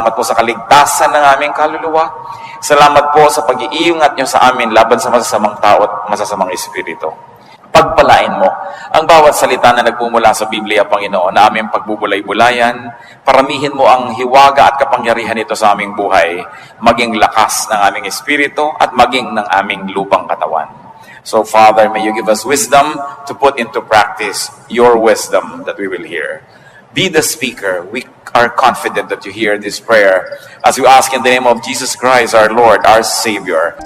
Salamat po sa kaligtasan ng aming kaluluwa. Salamat po sa pag-iingat niyo sa amin laban sa masasamang tao at masasamang espiritu. Pagpalain mo ang bawat salita na nagmumula sa Biblia, Panginoon, na aming pagbubulay-bulayan. Paramihin mo ang hiwaga at kapangyarihan nito sa aming buhay, maging lakas ng aming espiritu at maging ng aming lupang katawan. So, Father, may you give us wisdom to put into practice your wisdom that we will hear. Be the speaker. We are confident that you hear this prayer as we ask in the name of Jesus Christ, our Lord, our Savior.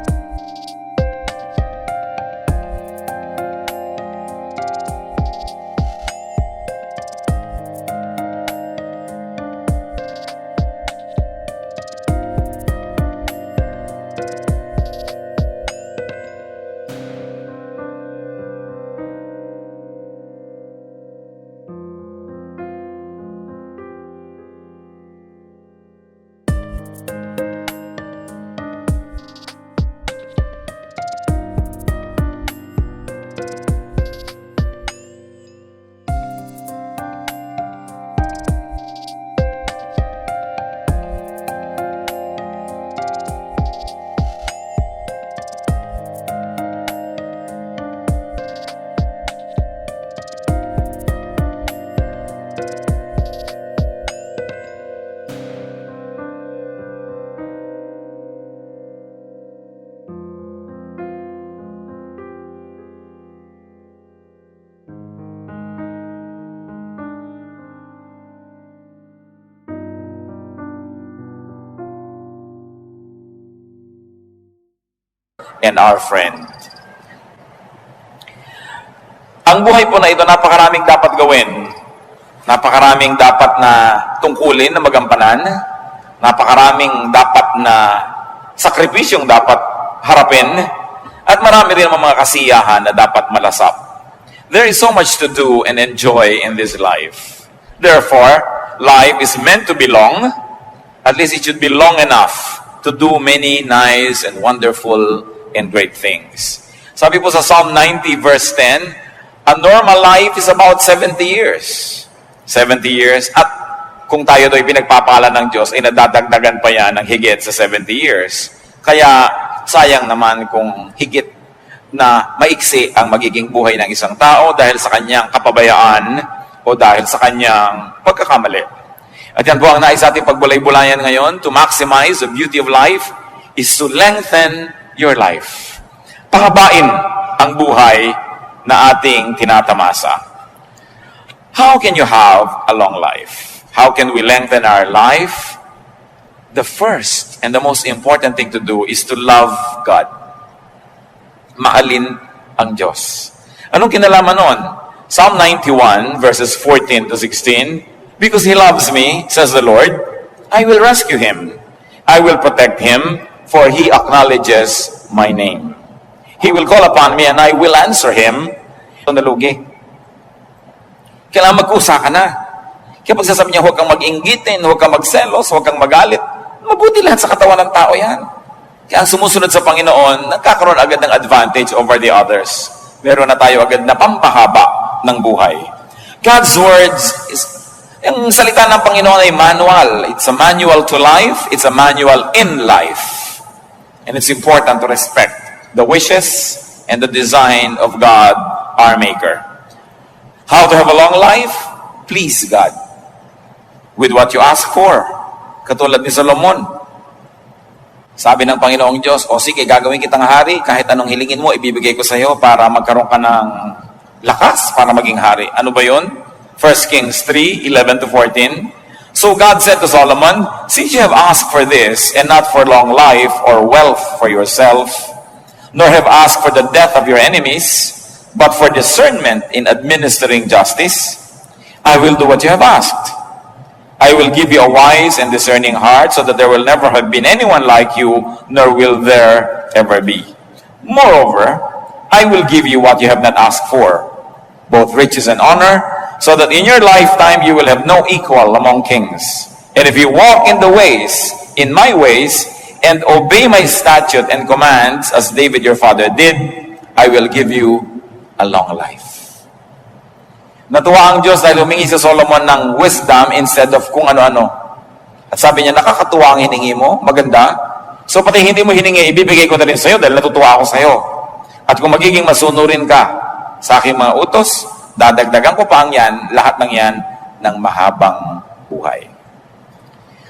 And our friend. Ang buhay po na ito, napakaraming dapat gawin. Napakaraming dapat na tungkulin, na magampanan. Napakaraming dapat na sakripisyong dapat harapin. At marami rin mga kasiyahan na dapat malasap. There is so much to do and enjoy in this life. Therefore, life is meant to be long. At least it should be long enough to do many nice and wonderful and great things. Sabi po sa Psalm 90 verse 10, a normal life is about 70 years. 70 years. At kung tayo do'y pinagpapala ng Diyos, ay nadadagdagan pa yan ng higit sa 70 years. Kaya sayang naman kung higit na maiksi ang magiging buhay ng isang tao dahil sa kanyang kapabayaan o dahil sa kanyang pagkakamali. At yan po ang nais ating pagbulay-bulayan ngayon. To maximize the beauty of life is to lengthen your life. Pahabain ang buhay na ating tinatamasa. How can you have a long life? How can we lengthen our life? The first and the most important thing to do is to love God. Mahalin ang Diyos. Anong kinalaman nun? Psalm 91 verses 14 to 16, because He loves me, says the Lord, I will rescue Him. I will protect Him, for He acknowledges my name. He will call upon me and I will answer him. Ito nalugi. Kailangan magkusa ka na. Kaya pagsasabi niya, huwag kang mag-inggitin, huwag kang magselos, huwag kang magalit. Mabuti lahat sa katawan ng tao yan. Kaya ang sumusunod sa Panginoon, nagkakaroon agad ng advantage over the others. Meron na tayo agad na pampahaba ng buhay. God's words is, yung salita ng Panginoon ay manual. It's a manual to life. It's a manual in life. And it's important to respect the wishes and the design of God, our Maker. How to have a long life? Please God with what you ask for. Katulad ni Solomon. Sabi ng Panginoong Diyos, o sige, gagawin kitang hari, kahit anong hilingin mo, ibibigay ko sa iyo para magkaroon ka ng lakas para maging hari. Ano ba yun? 1 Kings 3:11 to 14. So God said to Solomon, since you have asked for this, and not for long life or wealth for yourself, nor have asked for the death of your enemies, but for discernment in administering justice, I will do what you have asked. I will give you a wise and discerning heart, so that there will never have been anyone like you, nor will there ever be. Moreover, I will give you what you have not asked for, both riches and honor, so that in your lifetime you will have no equal among kings. And if you walk in the ways, in my ways, and obey my statute and commands, as David your father did, I will give you a long life. Natuwa ang Diyos dahil humingi si Solomon ng wisdom instead of kung ano-ano. At sabi niya, nakakatuwa ang hiningi mo, maganda. So pati hindi mo hiningi, ibibigay ko na rin sa'yo dahil natutuwa ako sa'yo. At kung magiging masunurin ka sa aking mga utos, dadagdagan ko pa ang yan, lahat ng yan, ng mahabang buhay.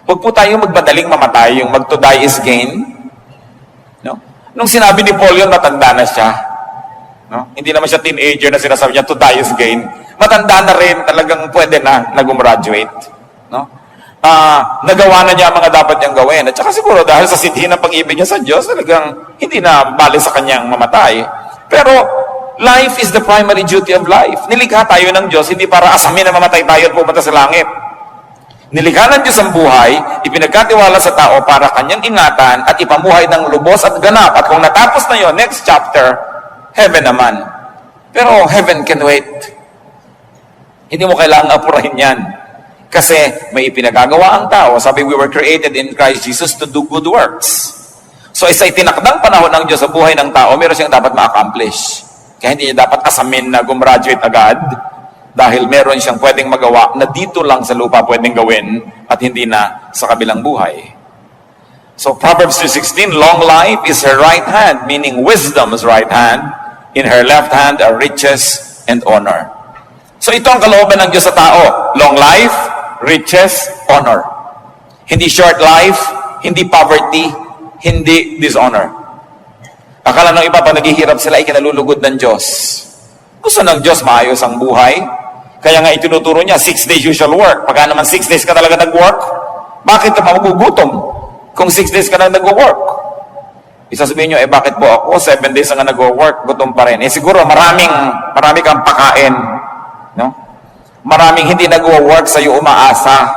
Huwag po tayo magbadaling mamatay, yung mag to die is gain. No? Nung sinabi ni Paul yun, matanda na siya. No? Hindi naman siya teenager na sinasabi niya, to die is gain. Matanda na rin, talagang pwede na gumraduate. No? Nagawa na niya ang mga dapat niyang gawin. At saka siguro dahil sa sithi ng pag-ibig niya sa Diyos, talagang hindi na bali sa kanyang mamatay. Pero life is the primary duty of life. Nilikha tayo ng Diyos, hindi para asamin na mamatay tayo at pupunta sa langit. Nilikha ng Diyos ang buhay, ipinagkatiwala sa tao para kanyang ingatan at ipamuhay ng lubos at ganap. At kung natapos na yon, next chapter, heaven naman. Pero heaven can wait. Hindi mo kailangang apurahin yan. Kasi may ipinagagawa ang tao. Sabi, we were created in Christ Jesus to do good works. So isa itinakdang panahon ng Diyos sa buhay ng tao, meron siyang dapat ma-accomplish. Kaya hindi niya dapat asamin na gumraduate agad dahil meron siyang pwedeng magawa na dito lang sa lupa pwedeng gawin at hindi na sa kabilang buhay. So Proverbs 3:16, long life is her right hand, meaning wisdom's right hand. In her left hand are riches and honor. So ito ang kalooban ng Diyos sa tao. Long life, riches, honor. Hindi short life, hindi poverty, hindi dishonor. Akala ng iba, pag naghihirap sila, ay kinalulugod ng Diyos. Gusto ng Diyos maayos ang buhay. Kaya nga itinuturo niya, 6 days usual work. Pagka naman 6 days ka talaga nag-work, bakit ka magugutom kung 6 days ka na nag-work? Isasabihin nyo, bakit po ako 7 days na nag-work, gutom pa rin. Siguro marami kang pakain. No? Maraming hindi nag-work sa'yo umaasa.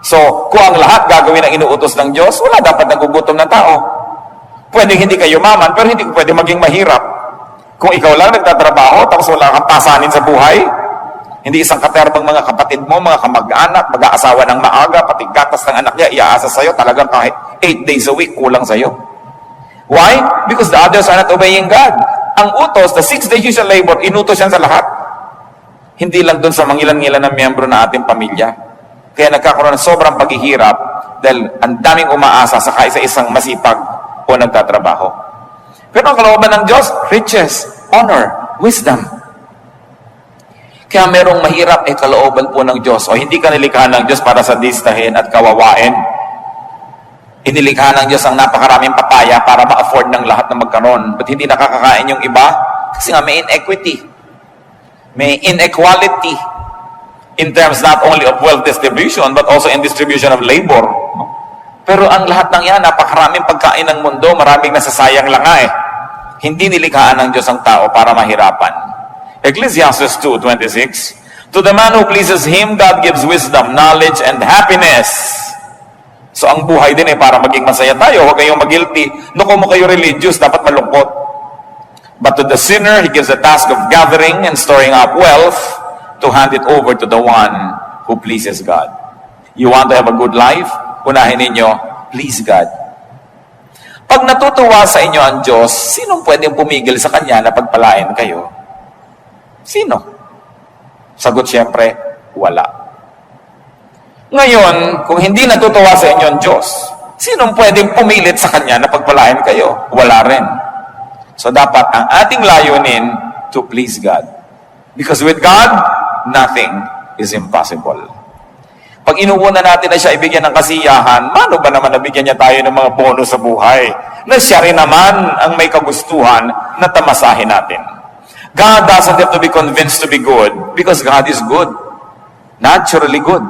So, kung ang lahat gagawin ang inuutos ng Diyos, wala dapat nagugutom ng tao. Pwede hindi kayo maman, pero hindi pwede maging mahirap. Kung ikaw lang nagtatrabaho, tapos wala kang pasanin sa buhay, hindi isang katerbang mga kapatid mo, mga kamag-anak, mag-aasawa ng maaga, pati gatas ng anak niya, iaasa sa'yo, talagang kahit 8 days a week, kulang sa'yo. Why? Because the others are not obeying God. Ang utos, the 6 days usual labor, inutos yan sa lahat. Hindi lang dun sa mangilan-ngilan ng miyembro ng ating pamilya. Kaya nagkakaroon ng sobrang paghihirap dahil ang daming umaasa sa kaisa-isang masipag o nagtatrabaho. Pero ang kalooban ng Diyos, riches, honor, wisdom. Kaya merong mahirap kalooban po ng Diyos. O hindi ka nilikha ng Diyos para sadistahin at kawawain. Inilikha ng Diyos ang napakaraming papaya para ma-afford ng lahat na magkaroon. But hindi nakakakain yung iba? Kasi nga may inequity. May inequality in terms not only of wealth distribution but also in distribution of labor. Pero ang lahat ng yan, napakaraming pagkain ng mundo, maraming nasasayang lang nga Hindi nilikhaan ng Diyos ang tao para mahirapan. Ecclesiastes 2:26, to the man who pleases Him, God gives wisdom, knowledge, and happiness. So ang buhay din para maging masaya tayo. Huwag kayong mag-guilty. Kung kayo religious, dapat malungkot. But to the sinner, He gives the task of gathering and storing up wealth to hand it over to the one who pleases God. You want to have a good life? Unahin ninyo, please God. Pag natutuwa sa inyo ang Diyos, sinong pwedeng pumigil sa Kanya na pagpalain kayo? Sino? Sagot siyempre, wala. Ngayon, kung hindi natutuwa sa inyo ang Diyos, sinong pwedeng pumilit sa Kanya na pagpalain kayo? Wala rin. So dapat ang ating layunin to please God. Because with God, nothing is impossible. Pag inuuna natin na siya ibigyan ng kasiyahan, mano ba naman nabigyan niya tayo ng mga bonus sa buhay? Na siya rin naman ang may kagustuhan na tamasahin natin. God doesn't have to be convinced to be good because God is good. Naturally good.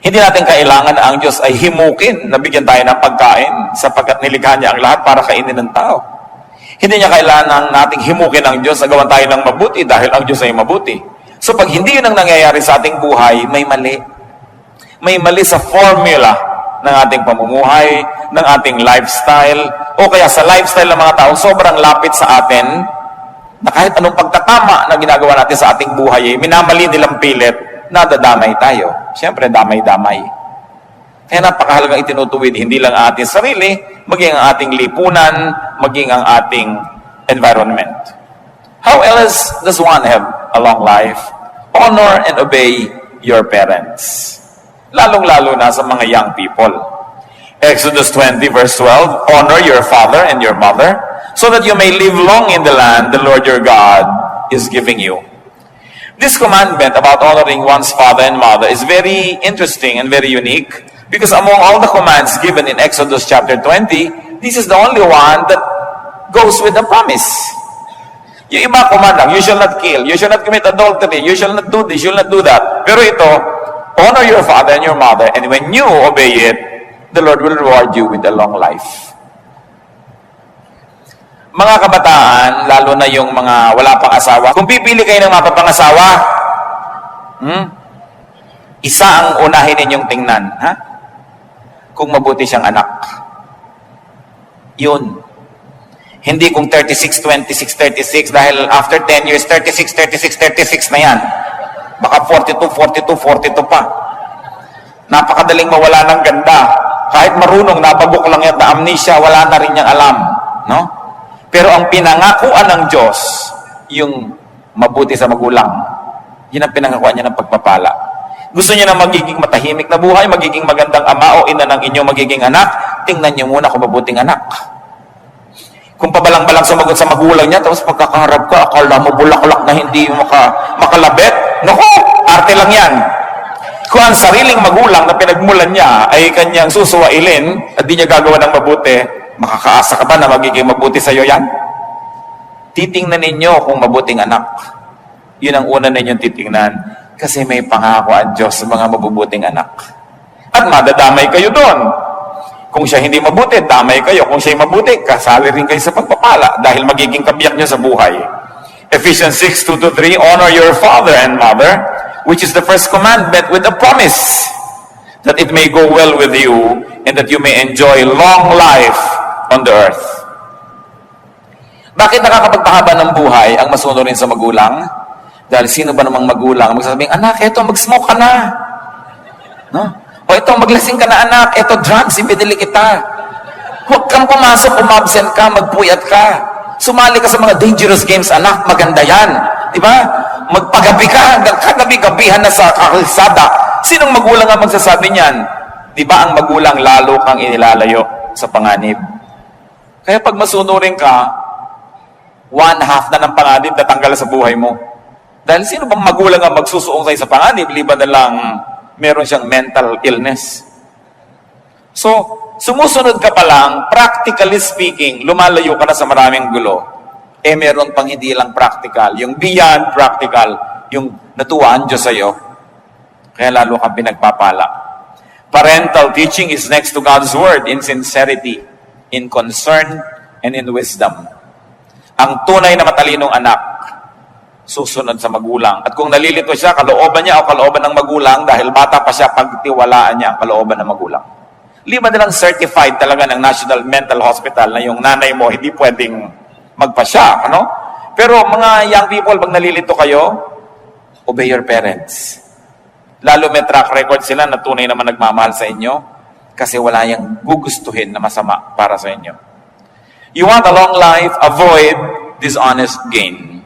Hindi natin kailangan na ang Diyos ay himukin na bigyan tayo ng pagkain sapagkat nilikha niya ang lahat para kainin ng tao. Hindi niya kailangan nating himukin ang Diyos na gawan tayo ng mabuti dahil ang Diyos ay mabuti. So pag hindi yun ang nangyayari sa ating buhay, may mali. May mali sa formula ng ating pamumuhay, ng ating lifestyle, o kaya sa lifestyle ng mga tao, sobrang lapit sa atin na kahit anong pagtatama na ginagawa natin sa ating buhay, minamali nilang pilit, nadadamay tayo. Siyempre, damay-damay. Kaya napakahalagang itinutuwid, hindi lang ang ating sarili, maging ang ating lipunan, maging ang ating environment. How else does one have a long life? Honor and obey your parents. Lalong-lalo na sa mga young people. Exodus 20 verse 12, honor your father and your mother, so that you may live long in the land the Lord your God is giving you. This commandment about honoring one's father and mother is very interesting and very unique, because among all the commands given in Exodus chapter 20, this is the only one that goes with a promise. Yung iba command lang, you shall not kill, you shall not commit adultery, you shall not do this, you shall not do that. Pero ito, honor your father and your mother, and when you obey it, the Lord will reward you with a long life. Mga kabataan, lalo na yung mga wala pang asawa, kung pipili kayo ng mapapangasawa, isa ang unahin ninyong tingnan, ha? Kung mabuti siyang anak. Yun. Hindi kung 36, 26, 36, dahil after 10 years, 36, 36, 36 na yan. Baka 42, 42, 42 pa. Napakadaling mawala ng ganda. Kahit marunong, nababok lang yan, na amnesia, wala na rin niyang alam. No? Pero ang pinangakuan ng Diyos, yung mabuti sa magulang, yun ang pinangakuan niya ng pagpapala. Gusto niya na magiging matahimik na buhay, magiging magandang ama o ina ng inyong magiging anak, tingnan niyo muna kung mabuting anak. Kung pabalang-balang sumagot sa magulang niya, tapos pagkakaharap ka, akala mo bulaklak na hindi makalabit, naku, arte lang yan. Kung ang sariling magulang na pinagmulan niya ay kanyang susuwailin at di niya gagawa ng mabuti, makakaasa ka ba na magiging mabuti sa iyo yan? Titingnan ninyo kung mabuting anak. Yun ang una ninyong titingnan. Kasi may pangako ang Diyos sa mga mabubuting anak. At madadamay kayo doon. Kung siya hindi mabuti, damay kayo. Kung siya mabuti, kasali rin kayo sa pagpapala dahil magiging kabiyak niyo sa buhay. Ephesians 6:2-3, honor your father and mother, which is the first commandment with a promise that it may go well with you and that you may enjoy long life on the earth. Bakit nakakapagpahaba ng buhay ang masunurin sa magulang? Dahil sino ba namang magulang magsasabing, anak, eto, mag-smoke ka na. No? O ito, maglasing ka na, anak, eto, drugs, ibinili kita. Huwag kang pumasok, umabsent ka, magpuyat ka. Sumali ka sa mga dangerous games, anak, maganda yan. Diba? Magpagabi ka, hanggang kagabi-gabihan na sa kakalsada. Sinong magulang ang magsasabi niyan? Diba ang magulang lalo kang inilalayo sa panganib? Kaya pag masunurin ka, 1/2 na ng panganib natanggal sa buhay mo. Dahil sino bang magulang ang magsusuong sa'yo sa panganib, liban na lang meron siyang mental illness. So, sumusunod ka pa lang, practically speaking, lumalayo ka na sa maraming gulo. Eh, meron pang hindi lang practical. Yung beyond practical, yung natuwaan Diyos sa'yo. Kaya lalo kang pinagpapala. Parental teaching is next to God's Word in sincerity, in concern, and in wisdom. Ang tunay na matalinong anak, susunod sa magulang. At kung nalilito siya, kalooban niya o kalooban ng magulang, dahil bata pa siya, pagtiwalaan niya ang kalooban ng magulang. Lima nilang certified talaga ng National Mental Hospital na yung nanay mo hindi pwedeng magpasya. Ano? Pero mga young people, pag nalilito kayo, obey your parents. Lalo may track record sila na tunay naman nagmamahal sa inyo kasi wala yung gugustuhin na masama para sa inyo. You want a long life, avoid dishonest gain.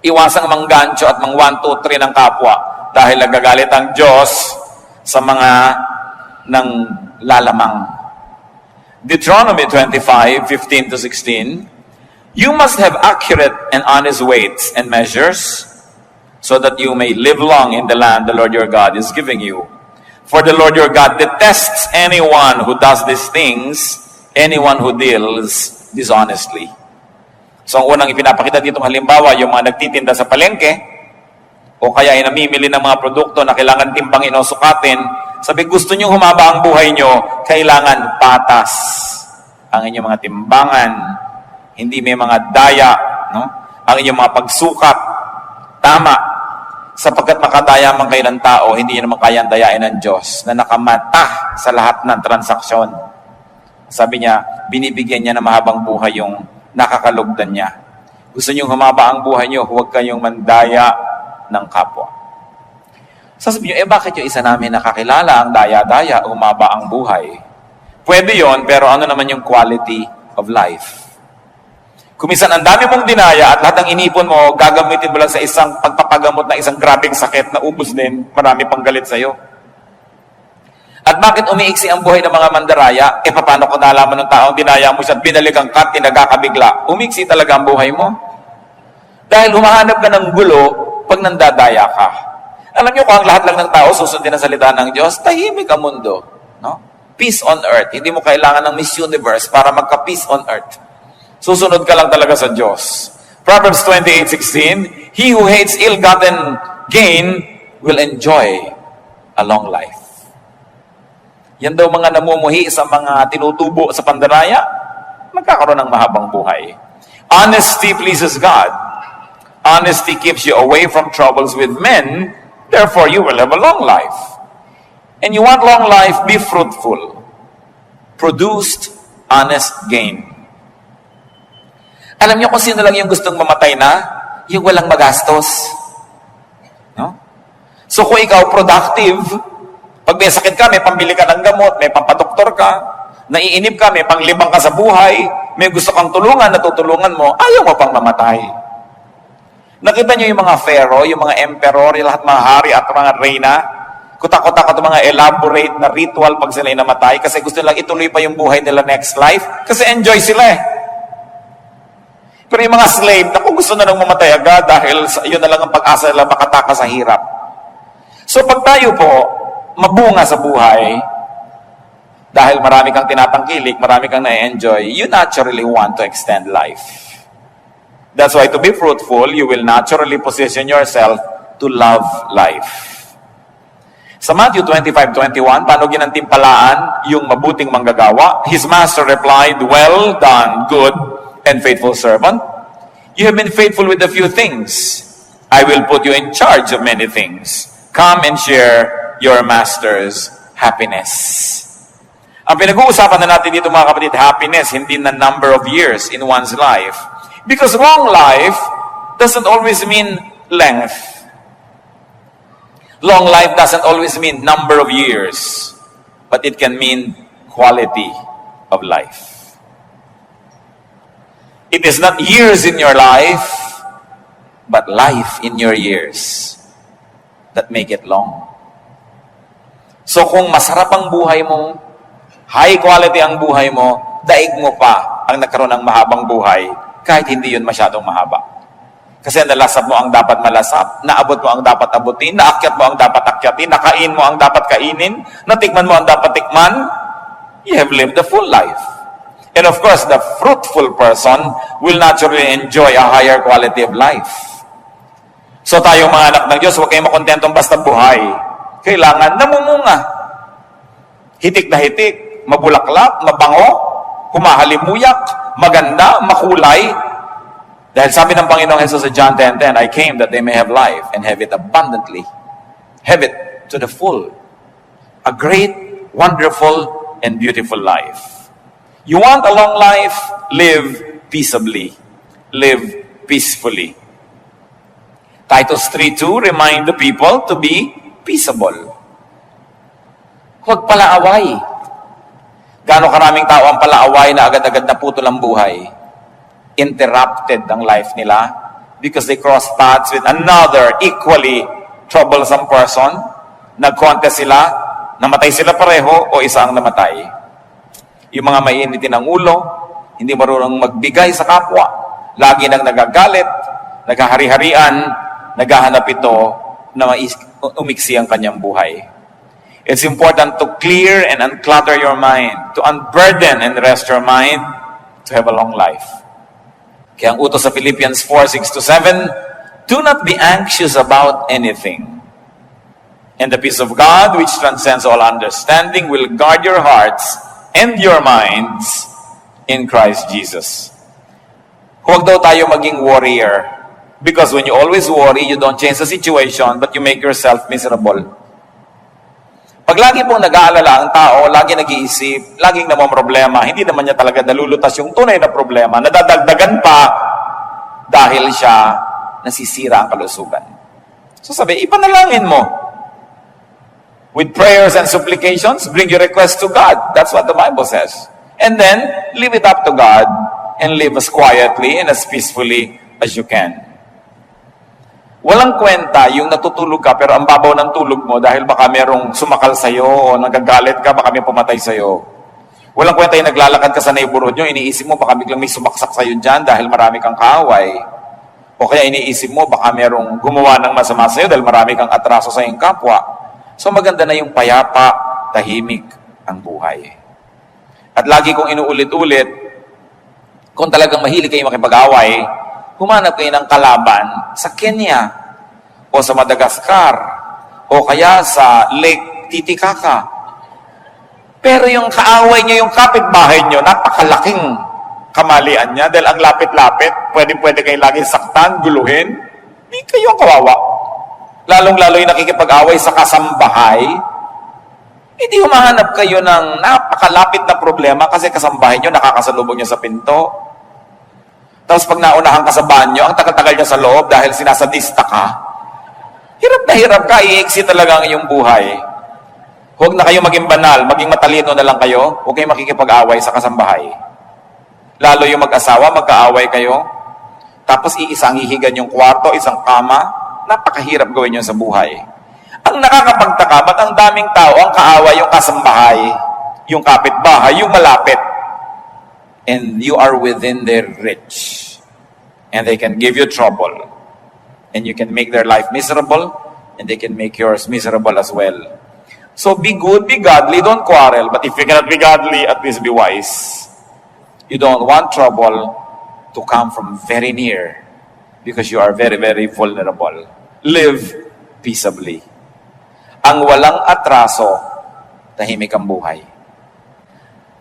Iwasang manggancho at mang 1, 2, 3 ng kapwa dahil nagagalit ang Diyos sa mga nang lalamang. Deuteronomy 25:15-16, you must have accurate and honest weights and measures so that you may live long in the land the Lord your God is giving you. For the Lord your God detests anyone who does these things, anyone who deals dishonestly. So, ang unang ipinapakita ditong halimbawa, yung mga nagtitinda sa palengke, o kaya ay namimili ng mga produkto na kailangan timbangin o sukatin, sabi, gusto nyo humaba ang buhay nyo, kailangan patas ang inyong mga timbangan, hindi may mga daya, no? Ang inyong mga pagsukat, tama, sapagkat makadaya man kayo ng tao, hindi nyo naman kayang dayain ng Diyos na nakamata sa lahat ng transaksyon. Sabi niya, binibigyan niya na mahabang buhay yung nakakalugdan niya. Gusto niyong humaba ang buhay niyo, huwag kayong mandaya ng kapwa. Sasabihin niyo, bakit yung isa namin nakakilala ang daya-daya, humaba ang buhay? Pwede yon, pero ano naman yung quality of life? Kuminsan, ang dami mong dinaya at lahat ng inipon mo, gagamitin mo lang sa isang pagpapagamot na isang grabing sakit na ubos din, marami pang galit sa'yo. At bakit umiiksi ang buhay ng mga mandaraya? Paano kung nalaman ng taong dinaya mo siya at binalikan ka at tinagakabigla? Umiiksi talaga ang buhay mo. Dahil humahanap ka ng gulo pag nandadaya ka. Alam niyo, kung ang lahat lang ng tao susundin ang salita ng Diyos, tahimik ang mundo. No? Peace on earth. Hindi mo kailangan ng Miss Universe para magka-peace on earth. Susunod ka lang talaga sa Diyos. Proverbs 28:16, He who hates ill-gotten gain will enjoy a long life. Yan daw mga namumuhi sa mga tinutubo sa pandaraya, magkakaroon ng mahabang buhay. Honesty pleases God. Honesty keeps you away from troubles with men, therefore you will have a long life. And you want long life, be fruitful. Produced, honest gain. Alam niyo kung sino lang yung gustong mamatay na? Yung walang magastos. No? So kung ikaw productive, pag may sakit ka, may pambili ka ng gamot, may pampadoktor ka, naiinip ka, may panglibang ka sa buhay, may gusto kang tulungan, natutulungan mo, ayaw mo pang mamatay. Nakita niyo yung mga pharaoh, yung mga emperor, yung lahat mga hari at mga reyna, kutak-kutak at mga elaborate na ritual pag sila namatay kasi gusto nilang ituloy pa yung buhay nila next life kasi enjoy sila eh. Pero yung mga slave, naku, gusto na lang mamatay agad dahil yun na lang ang pag-asa nila makataka sa hirap. So pag tayo po, mabunga sa buhay, dahil marami kang tinatangkilik, marami kang na-enjoy, you naturally want to extend life. That's why to be fruitful, you will naturally position yourself to love life. Sa Matthew 25:21, paano ginantimpalaan yung mabuting manggagawa? His master replied, "Well done, good and faithful servant. You have been faithful with a few things. I will put you in charge of many things. Come and share your master's happiness." Ang pinag-uusapan na natin dito mga kapatid, happiness, hindi na number of years in one's life. Because long life doesn't always mean length. Long life doesn't always mean number of years, but it can mean quality of life. It is not years in your life, but life in your years that make it long. So kung masarap ang buhay mo, high quality ang buhay mo, daig mo pa ang nagkaroon ng mahabang buhay kahit hindi yun masyadong mahaba. Kasi nalasap mo ang dapat malasap, naabot mo ang dapat abutin, naakyat mo ang dapat akyatin, nakain mo ang dapat kainin, natikman mo ang dapat tikman, you have lived a full life. And of course, the fruitful person will naturally enjoy a higher quality of life. So tayong mga anak ng Diyos, huwag kayong makontentong basta buhay. Kailangan namumunga. Hitik na hitik, mabulaklak, mabango, humahalimuyak, maganda, makulay. Dahil sabi ng Panginoong Jesus sa John 10:10, I came that they may have life and have it abundantly. Have it to the full. A great, wonderful, and beautiful life. You want a long life? Live peaceably. Live peacefully. Titus 3:2 remind the people to be peaceable. Huwag palaaway. Gaano karaming tao ang palaaway na agad-agad na putol ang buhay. Interrupted ang life nila because they cross paths with another equally troublesome person. Nag-contest sila, namatay sila pareho o isa ang namatay. Yung mga mainitin ang ulo, hindi marunong magbigay sa kapwa, lagi nang nagagalit, naghahari-harian, naghahanap ito na umiksi ang kanyang buhay. It's important to clear and unclutter your mind, to unburden and rest your mind, to have a long life. Kaya ang utos sa Philippians 4:6-7, do not be anxious about anything. And the peace of God, which transcends all understanding, will guard your hearts and your minds in Christ Jesus. Huwag daw tayo maging warrior. Because when you always worry, you don't change the situation, but you make yourself miserable. Pag lagi pong nag-aalala ang tao, lagi nag-iisip, laging namamroblema, hindi naman niya talaga nalulutas yung tunay na problema, nadadagdagan pa dahil siya nasisira ang kalusugan. So sabi, ipanalangin mo. With prayers and supplications, bring your request to God. That's what the Bible says. And then, leave it up to God, and live as quietly and as peacefully as you can. Walang kwenta yung natutulog ka pero ang babaw ng tulog mo dahil baka merong sumakal sa'yo o nagagalit ka, baka may pumatay sa'yo. Walang kwenta yung naglalakad ka sa neighborhood nyo, iniisip mo baka biglang may sumaksak sa'yo dyan dahil marami kang kaaway. O kaya iniisip mo baka merong gumawa ng masama sa'yo dahil marami kang atraso sa iyong kapwa. So maganda na yung payapa, tahimik ang buhay. At lagi kong inuulit-ulit, kung talagang mahilig kayo makipag-away, humanap kayo ng kalaban sa Kenya o sa Madagascar o kaya sa Lake Titicaca. Pero yung kaaway nyo, yung kapitbahay nyo, napakalaking kamalian niya dahil ang lapit-lapit, pwede kayo laging saktan, guluhin. Hindi kayo ang kawawa. Lalong-lalo yung nakikipag-away sa kasambahay, hindi humahanap kayo ng napakalapit na problema kasi kasambahay nyo, nakakasalubong nyo sa pinto. Tapos pag naunahan ka sa banyo, ang tagal-tagal niya sa loob dahil sinasadista ka, hirap na hirap ka, i-exit talaga ang iyong buhay. Huwag na kayo maging banal, maging matalino na lang kayo, huwag kayong makikipag-away sa kasambahay. Lalo yung mag-asawa, magkaaway kayo, tapos iisang hihigan yung kwarto, isang kama, napakahirap gawin yun sa buhay. Ang nakakapagtaka, ba't ang daming tao, ang kaaway, yung kasambahay, yung kapitbahay, yung malapit, and you are within their reach. And they can give you trouble. And you can make their life miserable, and they can make yours miserable as well. So be good, be godly, don't quarrel. But if you cannot be godly, at least be wise. You don't want trouble to come from very near because you are very, very vulnerable. Live peaceably. Ang walang atraso, tahimik ang buhay.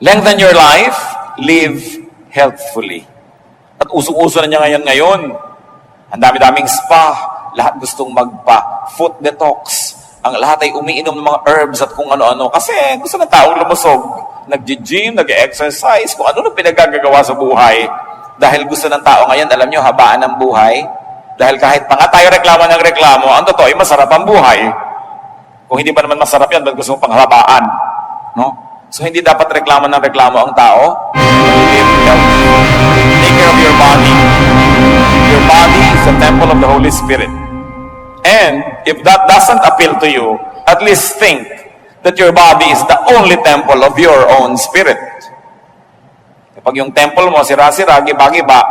Lengthen your life, live healthfully. At usong-uso na niya ngayon. Ang dami-daming spa, lahat gustong magpa-foot detox. Ang lahat ay umiinom ng mga herbs at kung ano-ano. Kasi gusto ng taong lumusog. Nag-gym, nag-exercise, kung ano na pinagagagawa sa buhay. Dahil gusto ng tao ngayon, alam nyo, habaan ng buhay. Dahil kahit pa nga tayo reklamo ng reklamo, ang totoo ay masarap ang buhay. Kung hindi pa naman masarap yan, ba't gusto mong panghabaan? No? So, hindi dapat reklamo ng reklamo ang tao. Take care of your body. Your body is the temple of the Holy Spirit. And if that doesn't appeal to you, at least think that your body is the only temple of your own spirit. Kapag yung temple mo, sira-sira, giba-giba,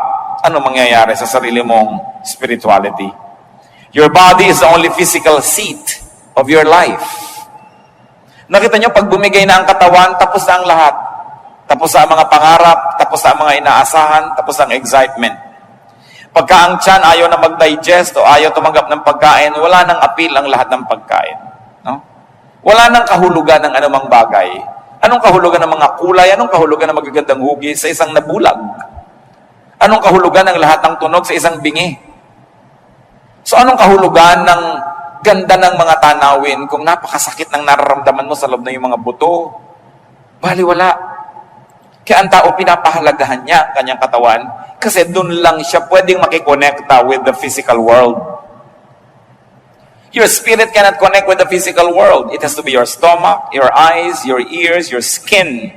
ano mangyayari sa sarili mong spirituality? Your body is the only physical seat of your life. Nakita nyo, pag bumigay na ang katawan, tapos na ang lahat. Tapos na ang mga pangarap, tapos na ang mga inaasahan, tapos na ang excitement. Pagka ang tiyan ayaw na mag-digest o ayaw tumanggap ng pagkain, wala nang appeal ang lahat ng pagkain. No? Wala nang kahulugan ng anumang bagay. Anong kahulugan ng mga kulay? Anong kahulugan ng magagandang hugis sa isang nabulag? Anong kahulugan ng lahat ng tunog sa isang bingi? So anong kahulugan ng ganda ng mga tanawin kung napakasakit ng nararamdaman mo sa loob ng iyong mga buto? Baliwala. Kaya ang tao pinapahalagahan niya ang kanyang katawan kasi doon lang siya pwedeng makikonekta with the physical world. Your spirit cannot connect with the physical world. It has to be your stomach, your eyes, your ears, your skin.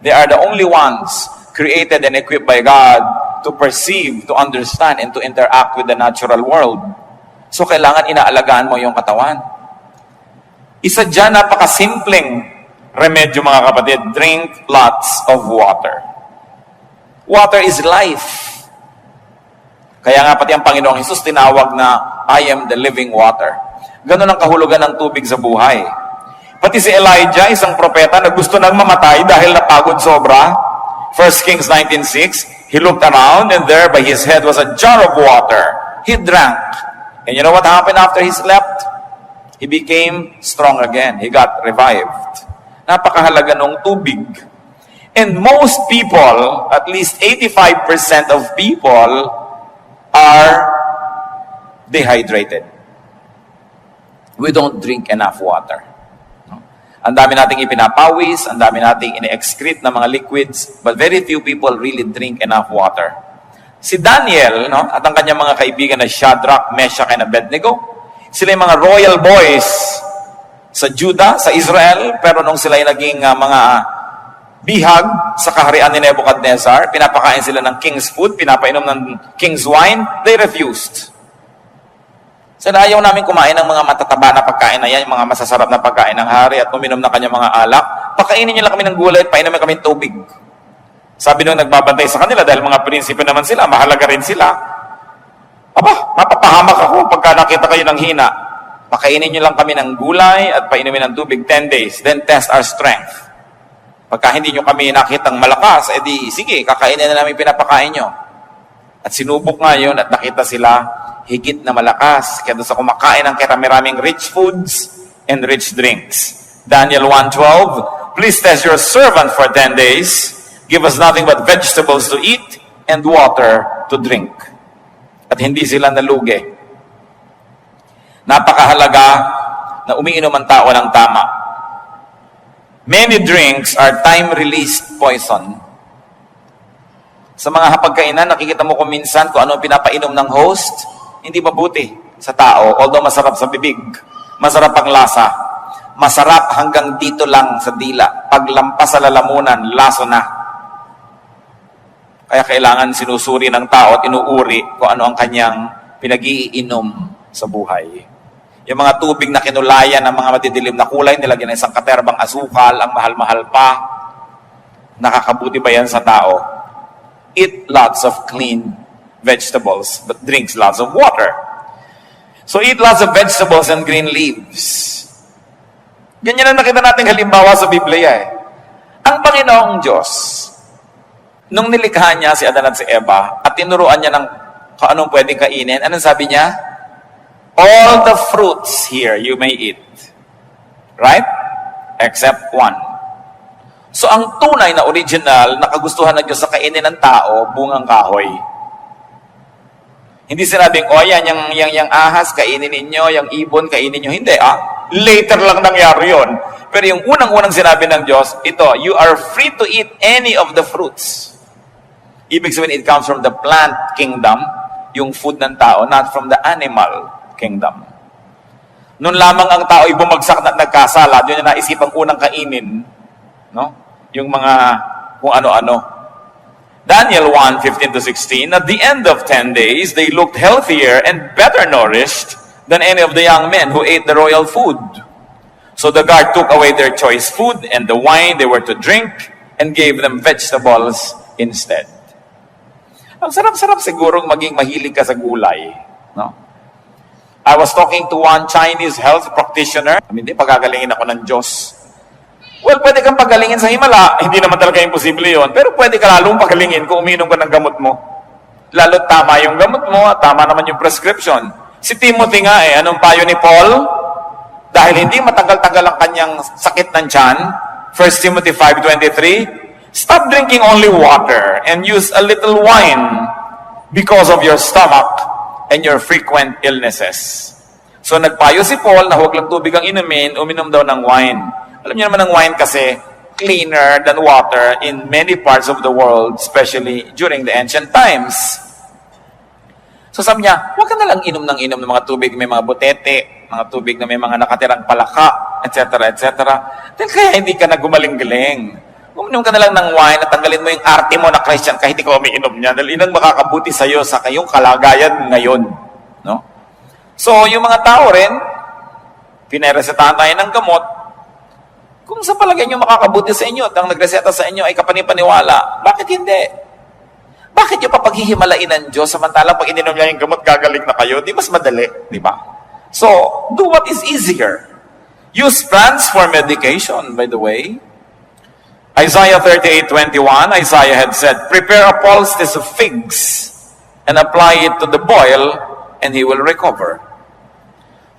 They are the only ones created and equipped by God to perceive, to understand, and to interact with the natural world. So, kailangan inaalagaan mo yung katawan. Isa dyan, napakasimpleng remedyo mga kapatid. Drink lots of water. Water is life. Kaya nga pati ang Panginoong Hesus tinawag na, I am the living water. Ganun ang kahulugan ng tubig sa buhay. Pati si Elijah, isang propeta na gusto nang mamatay dahil napagod sobra. 1 Kings 19:6, he looked around and there by his head was a jar of water. He drank. And you know what happened after he slept? He became strong again. He got revived. Napakahalaga ng tubig. And most people, at least 85% of people, are dehydrated. We don't drink enough water. Ang dami nating ipinapawis, ang dami nating ine-excrete na mga liquids, but very few people really drink enough water. Si Daniel, no, at ang kanyang mga kaibigan na Shadrach, Meshach, and Abednego, sila yung mga royal boys sa Judah, sa Israel, pero nung sila yung naging mga bihag sa kaharian ni Nebuchadnezzar, pinapakain sila ng king's food, pinapainom ng king's wine, they refused. So ayaw namin kumain ng mga matataba na pagkain na yan, yung mga masasarap na pagkain ng hari at uminom na kanyang mga alak. Pakainin niyo lang kami ng gulay at painumin kami ng tubig. Sabi nung nagbabantay sa kanila, dahil mga prinsipe naman sila, mahalaga rin sila. Aba, mapapahamak ako pagka nakita kayo ng hina. Pakainin niyo lang kami ng gulay at painumin ng tubig 10 days, then test our strength. Pagka hindi nyo kami nakitang malakas, edi sige, kakainin na namin pinapakain nyo. At sinubok nga yun at nakita sila higit na malakas. Kaya doon sa kumakain ng karami-raming rich foods and rich drinks. Daniel 1:12, please test your servant for 10 days. Give us nothing but vegetables to eat and water to drink. At hindi sila nalugi. Napakahalaga na umiinom ang tao ng tama. Many drinks are time-released poison. Sa mga hapagkainan, nakikita mo kung minsan kung ano pinapainom ng host, hindi mabuti sa tao, although masarap sa bibig, masarap ang lasa, masarap hanggang dito lang sa dila. Paglampas sa lalamunan, laso na. Kaya kailangan sinusuri ng tao at inuuri kung ano ang kanyang pinag-iinom sa buhay. Yung mga tubig na kinulayan ng mga madidilim na kulay, nilagyan ng isang katerbang asukal, ang mahal-mahal pa. Nakakabuti ba yan sa tao? Eat lots of clean vegetables, but drinks lots of water. So eat lots of vegetables and green leaves. Ganyan ang nakita nating halimbawa sa Biblia eh. Ang Panginoong Diyos, nung nilikha niya si Adan at si Eva, at tinuruan niya ng kung anong pwedeng kainin, anong sabi niya? All the fruits here you may eat. Right? Except one. So ang tunay na original na kagustuhan ng Diyos sa kainin ng tao, bungang kahoy. Hindi sinabing, yung ahas, kainin ninyo, yung ibon, kainin ninyo. Hindi, later lang nangyari yun. Pero yung unang-unang sinabi ng Diyos, ito, you are free to eat any of the fruits. Ibig sabihin, it comes from the plant kingdom, yung food ng tao, not from the animal kingdom. Noon lamang ang tao ay bumagsak at nagkasala, yun yung naisipang unang kainin, no? Yung mga kung ano-ano. Daniel 1:15-16, at the end of 10 days, they looked healthier and better nourished than any of the young men who ate the royal food. So the guard took away their choice food and the wine they were to drink and gave them vegetables instead. Ang sarap-sarap sigurong maging mahilig ka sa gulay, no? I was talking to one Chinese health practitioner. Hindi, pagagalingin ako ng Diyos. Well, pwede kang pagalingin sa himala. Hindi naman talaga imposible yun. Pero pwede ka lalong pagalingin kung uminom ka ng gamot mo. Lalo tama yung gamot mo, tama naman yung prescription. Si Timothy nga anong payo ni Paul? Dahil hindi matagal-tagal ang kanyang sakit ng tiyan, 1 Timothy 5:23, stop drinking only water and use a little wine because of your stomach and your frequent illnesses. So nagpayo si Paul na huwag lang tubig ang inumin, uminom daw ng wine. Alam niyo naman ang wine kasi cleaner than water in many parts of the world, especially during the ancient times. So sabi niya, huwag ka na lang inom ng mga tubig, may mga butete, mga tubig na may mga nakatirang palaka, etc., etc. Dahil kaya hindi ka na gumaling-galing. Uminom ka na lang ng wine at tanggalin mo yung arte mo na Christian kahit ikaw umiinom niya. Dahil inang makakabuti sa iyo sa kayong kalagayan ngayon. No? So, yung mga tao rin, pineresetahan tayo ng gamot. Kung sa palagay nyo makakabuti sa inyo at ang nagreseta sa inyo ay kapanipaniwala, bakit hindi? Bakit yung papaghihimalain ng Diyos samantalang pag ininom niya yung gamot, gagaling na kayo? Di mas madali, di ba? So, do what is easier. Use plants for medication, by the way. Isaiah 38:21, Isaiah had said, prepare a poultice of figs and apply it to the boil and he will recover.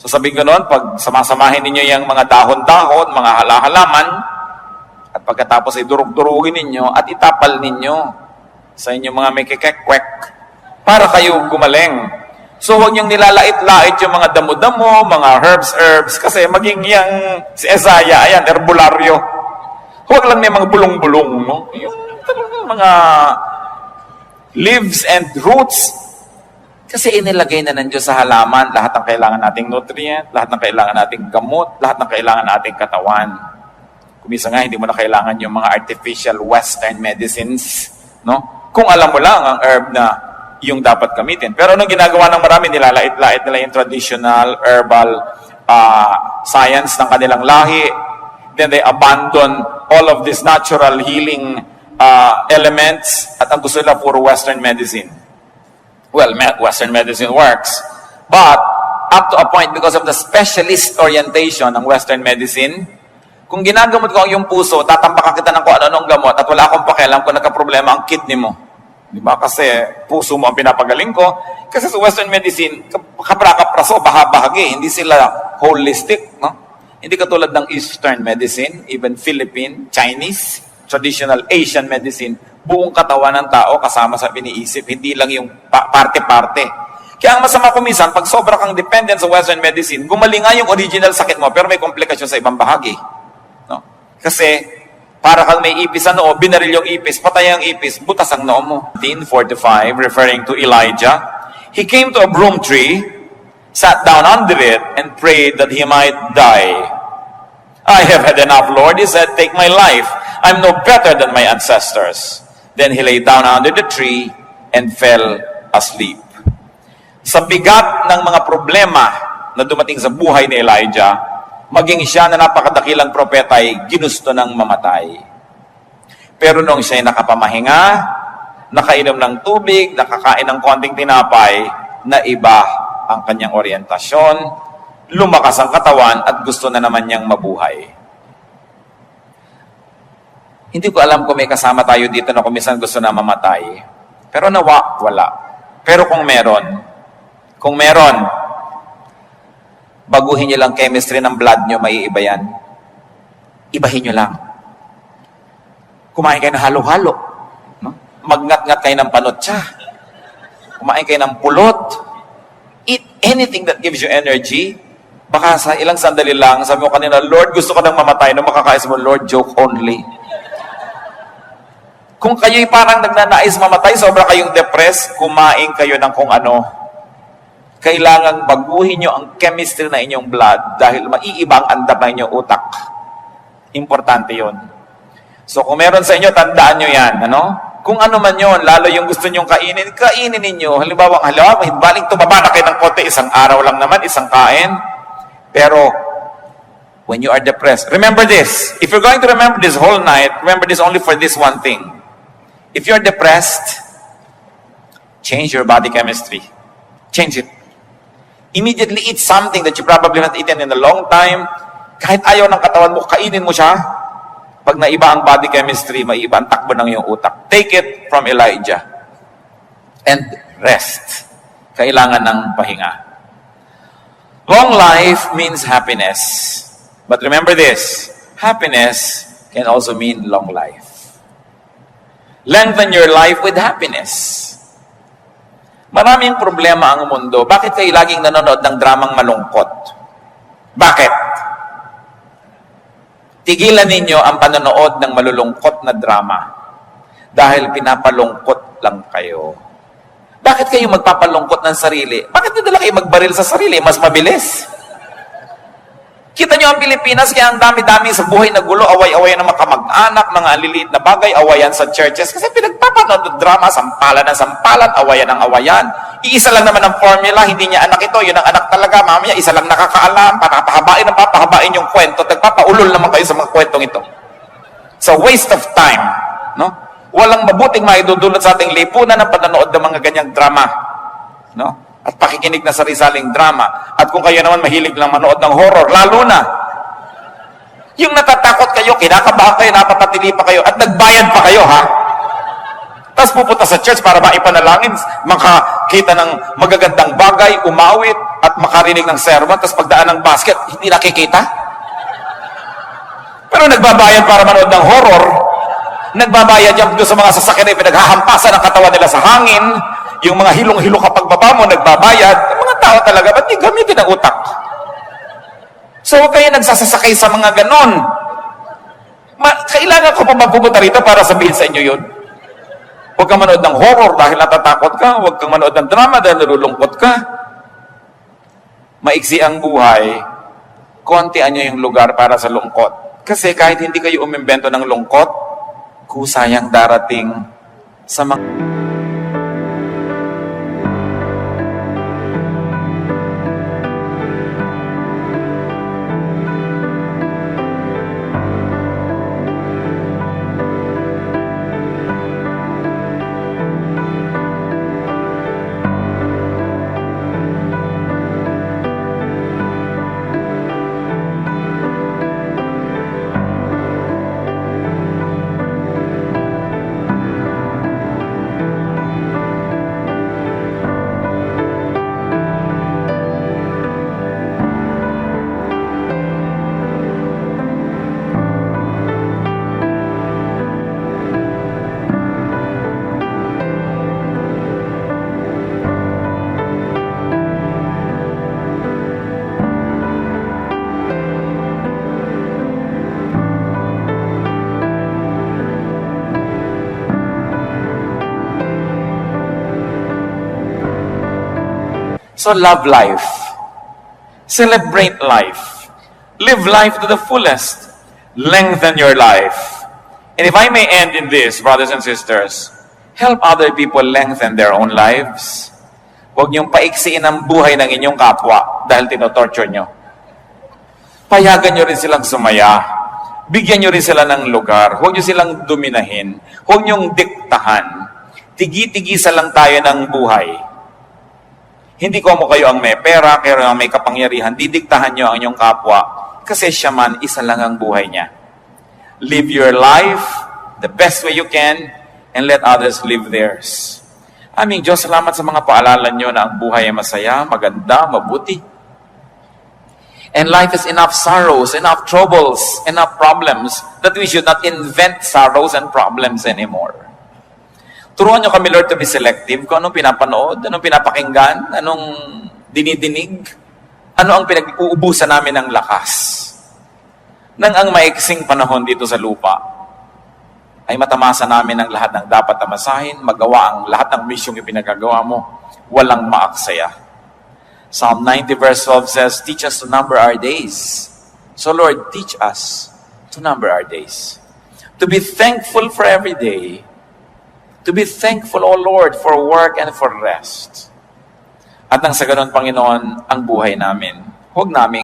So sabihin ko noon, pag samasamahin ninyo yung mga dahon-dahon, mga halaman, at pagkatapos ay durug-durugin ninyo at itapal ninyo sa inyong mga may kikekwek para kayo gumaling. So huwag niyong nilalait-lait yung mga damo-damo, mga herbs, kasi maging yung si Isaiah, ayan, herbularyo. Huwag lang may mga bulong-bulong, no? Yung mga leaves and roots. Kasi inilagay na ng Diyos sa halaman lahat ng kailangan nating nutrient, lahat ng kailangan nating gamot, lahat ng kailangan nating katawan. Kumisa nga, hindi mo na kailangan yung mga artificial western medicines, no? Kung alam mo lang ang herb na yung dapat gamitin. Pero anong ginagawa ng marami, nilalait-lait nila yung traditional herbal science ng kanilang lahi. Then they abandon all of these natural healing elements at ang gusto nila puro Western medicine. Well, Western medicine works, but up to a point, because of the specialist orientation ng Western medicine, kung ginagamot ko ang iyong puso, tatampakan kita ng kung ano-anong gamot at wala akong pakialam kung nagka-problema ang kidney mo. Di ba? Kasi puso mo ang pinapagaling ko. Kasi sa Western medicine, kapra-kapraso, bahagi, hindi sila holistic. No? Hindi katulad ng Eastern medicine, even Philippine, Chinese, traditional Asian medicine, buong katawan ng tao kasama sa iniisip, hindi lang yung parte-parte. Kaya ang masama ko minsan, pag sobra kang dependent sa Western medicine, gumaling nga yung original sakit mo, pero may komplikasyon sa ibang bahagi. No? Kasi, para kang may ipis sa noo, binaril yung ipis, patay ang ipis, butas ang noo mo. 1945, referring to Elijah, he came to a broom tree, sat down under it, and prayed that he might die. I have had enough, Lord, he said, take my life. I'm no better than my ancestors. Then he lay down under the tree and fell asleep. Sa bigat ng mga problema na dumating sa buhay ni Elijah, maging siya na napakadakilang propeta ay ginusto ng mamatay. Pero nung siya ay nakapamahinga, nakainom ng tubig, nakakain ng konting tinapay, na iba ang kanyang orientasyon, lumakas ang katawan at gusto na naman niyang mabuhay. Hindi ko alam kung may kasama tayo dito na kumisan gusto na mamatay. Pero nawa, wala. Pero kung meron, baguhin niyo lang chemistry ng blood niyo, may iba yan. Ibahin niyo lang. Kumain kayo ng halo-halo. No? Magngat-ngat kayo ng panotsa. Kumain kayo ng pulot. Eat anything that gives you energy. Baka sa ilang sandali lang, sabi mo kanina, Lord, gusto ka nang mamatay. Nung makakais mo, Lord, joke only. Kung kayo'y parang nagnanais mamatay, sobra kayong depressed, kumain kayo ng kung ano. Kailangang baguhin nyo ang chemistry na inyong blood dahil maiiba ang andam na inyong utak. Importante yon. So kung meron sa inyo, tandaan nyo yan. Ano? Kung ano man yon, lalo yung gusto nyong kainin ninyo. Halimbawa, baling tumaba na kayo ng konti, isang araw lang naman, isang kain. Pero, when you are depressed, remember this. If you're going to remember this whole night, remember this only for this one thing. If you're depressed, change your body chemistry. Change it. Immediately eat something that you probably not eaten in a long time. Kahit ayaw ng katawan mo, kainin mo siya. Pag naiba ang body chemistry, maiba ang takbo ng iyong utak. Take it from Elijah. And rest. Kailangan ng pahinga. Long life means happiness. But remember this, happiness can also mean long life. Lengthen your life with happiness. Maraming problema ang mundo. Bakit kayo laging nanonood ng dramang malungkot? Bakit? Tigilan ninyo ang panonood ng malulungkot na drama. Dahil pinapalungkot lang kayo. Bakit kayo magpapalungkot ng sarili? Bakit nyo kayo magbaril sa sarili? Mas mabilis. Kita nyo ang Pilipinas, kaya ang dami-dami sa buhay na gulo, away-away ng mga kamag-anak, mga aliliit na bagay, awayan sa churches. Kasi pinagpapanood ng drama, sampalan ng sampalan, awayan ng awayan. Iisa lang naman ang formula, hindi niya anak ito, yun ang anak talaga. Mamaya, isa lang nakakaalam, papahabain yung kwento, nagpapaulol naman kayo sa mga kwentong ito. So, waste of time. No? Walang mabuting maidudulot sa ating lipunan ng panonood ng mga ganyang drama. No? At pakikinig na sari-saling drama. At kung kayo naman mahilig lang manood ng horror, lalo na, yung natatakot kayo, kinakabahan kayo, napapatili pa kayo, at nagbayad pa kayo, ha? Tapos pupunta sa church para maipanalangin, makakita ng magagandang bagay, umawit, at makarinig ng sermon, tapos pagdaan ng basket, hindi nakikita. Pero nagbabayad para manood ng horror, nagbabayad yan doon sa mga sasakyan na pinaghahampasan ang katawan nila sa hangin, yung mga hilong-hilo kapag baba mo, nagbabayad. Ang mga tao talaga, ba't di gamitin ang utak? So, kayo nagsasasakay sa mga ganon. Kailangan ko pa magpupunta rito para sabihin sa inyo yun. Huwag kang manood ng horror dahil natatakot ka. Huwag kang manood ng drama dahil nalulungkot ka. Maiksi ang buhay. Kontian nyo yung lugar para sa lungkot. Kasi kahit hindi kayo umimbento ng lungkot, kusayang darating sa mga... So love life. Celebrate life. Live life to the fullest. Lengthen your life. And if I may end in this, brothers and sisters, help other people lengthen their own lives. Huwag niyong paiksiin ang buhay ng inyong kapwa dahil tinotorture niyo. Payagan niyo rin silang sumaya. Bigyan niyo rin sila ng lugar. Huwag niyo silang dominahin. Huwag niyong diktahan. Tigi-tigisa lang tayo ng buhay. Hindi ko mo kayo ang may pera, kayo ang may kapangyarihan. Didiktahan niyo ang inyong kapwa kasi siya man, isa lang ang buhay niya. Live your life the best way you can and let others live theirs. Aming Diyos, salamat sa mga paalala niyo na ang buhay ay masaya, maganda, mabuti. And life is enough sorrows, enough troubles, enough problems that we should not invent sorrows and problems anymore. Turuan niyo kami, Lord, to be selective kung anong pinapanood, anong pinapakinggan, anong dinidinig, ano ang pinag-uubusan namin ng lakas. Nang ang maiksing panahon dito sa lupa, ay matamasa namin ang lahat ng dapat tamasahin, magawa ang lahat ng misyong ipinagagawa mo, walang maaksaya. Psalm 90 verse 12 says, teach us to number our days. So Lord, teach us to number our days. To be thankful for every day. To be thankful, O Lord, for work and for rest. At nang sa ganon, Panginoon, ang buhay namin, huwag namin